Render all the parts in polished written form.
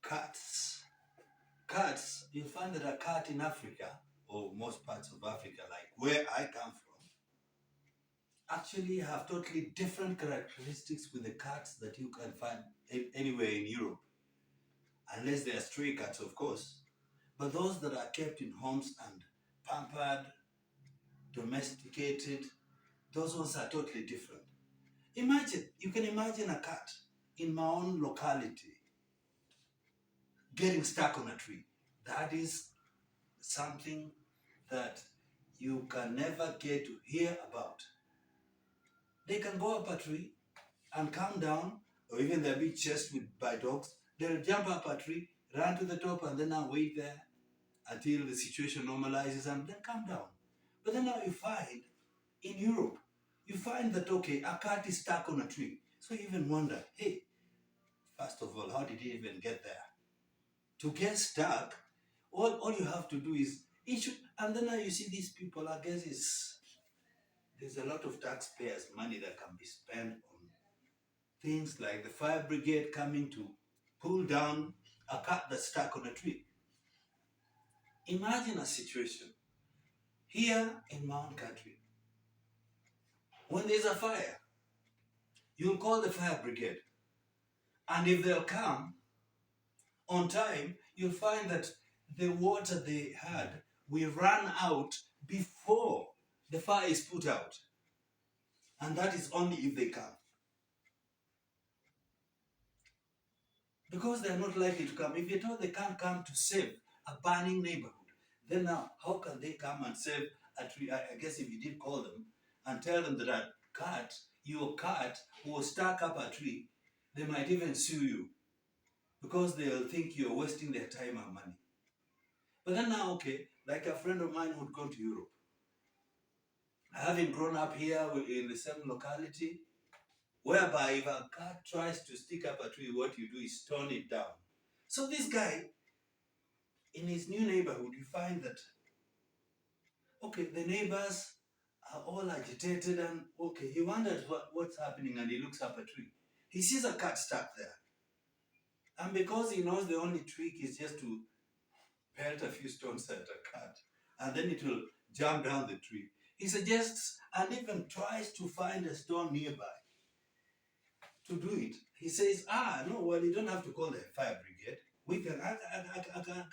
Cats. Cats, you'll find that a cat in Africa, or most parts of Africa, like where I come from, actually have totally different characteristics with the cats that you can find anywhere in Europe. Unless they are stray cats, of course. But those that are kept in homes and pampered, domesticated, those ones are totally different. You can imagine a cat in my own locality getting stuck on a tree. That is something that you can never get to hear about. They can go up a tree and come down, or even they're being chased by dogs. They'll jump up a tree, run to the top, and then I'll wait there until the situation normalizes and then come down. But then now you find in Europe, you find that, okay, a cat is stuck on a tree. So you even wonder, hey, first of all, how did he even get there? To get stuck, all you have to do is issue, and then now you see these people, I guess there's a lot of taxpayers' money that can be spent on things like the fire brigade coming to pull down a cat that's stuck on a tree. Imagine a situation here in my own country. When there's a fire, you'll call the fire brigade. And if they'll come on time, you'll find that the water they had will run out before the fire is put out. And that is only if they come. Because they're not likely to come. If you're told they can't come to save a burning neighborhood, then now how can they come and save a tree? I guess if you did call them and tell them that your cat was stuck up a tree, they might even sue you because they'll think you're wasting their time and money. But then now, okay, like a friend of mine who'd gone to Europe, having grown up here in the same locality, whereby if a cat tries to stick up a tree, what you do is stone it down. So this guy, in his new neighborhood, you find that, okay, the neighbors are all agitated and, okay, he wonders what's happening and he looks up a tree. He sees a cat stuck there. And because he knows the only trick is just to pelt a few stones at a cat and then it will jump down the tree, he suggests and even tries to find a stone nearby to do it. He says, no, well, you don't have to call the fire brigade. I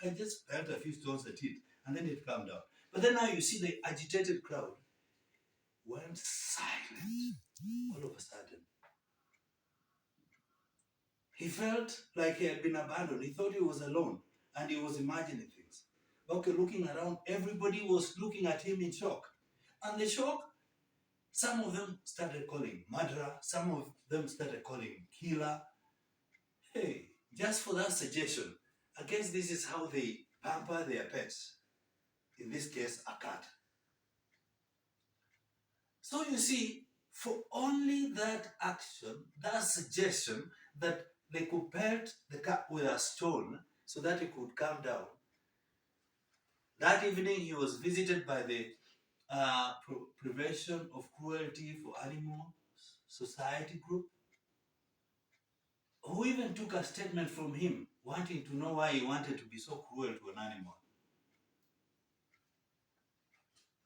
can just pelt a few stones at it and then it calm down. But then now you see the agitated crowd went silent all of a sudden. He felt like he had been abandoned. He thought he was alone and he was imagining things. Okay, looking around, everybody was looking at him in shock. And the shock, some of them started calling murderer, some of them started calling killer. Hey, just for that suggestion, I guess this is how they pamper their pets. In this case, a cat. So you see, for only that action, that suggestion that they could pelt the cat with a stone so that it could calm down. That evening, he was visited by the Prevention of Cruelty for Animals Society group, who even took a statement from him, wanting to know why he wanted to be so cruel to an animal.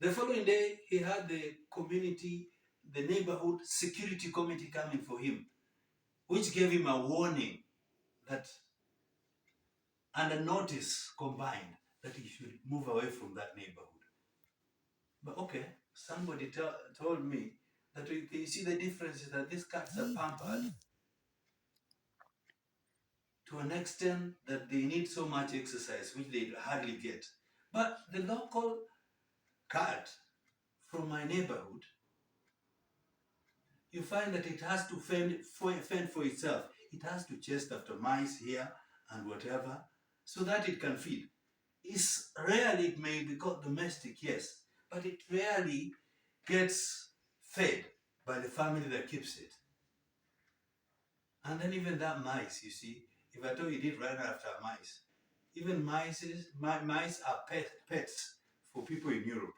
The following day, he had the neighborhood security committee coming for him, which gave him a warning that, and a notice combined that he should move away from that neighborhood. But okay, somebody told me that you see the difference is that these cats are pampered to an extent that they need so much exercise, which they hardly get. But the local cat from my neighborhood, you find that it has to fend for itself. It has to chase after mice here and whatever, so that it can feed. It's rarely, it may be called domestic, yes, but it rarely gets fed by the family that keeps it. And then even that mice, you see, if I told you did run after mice, even mice are pets for people in Europe.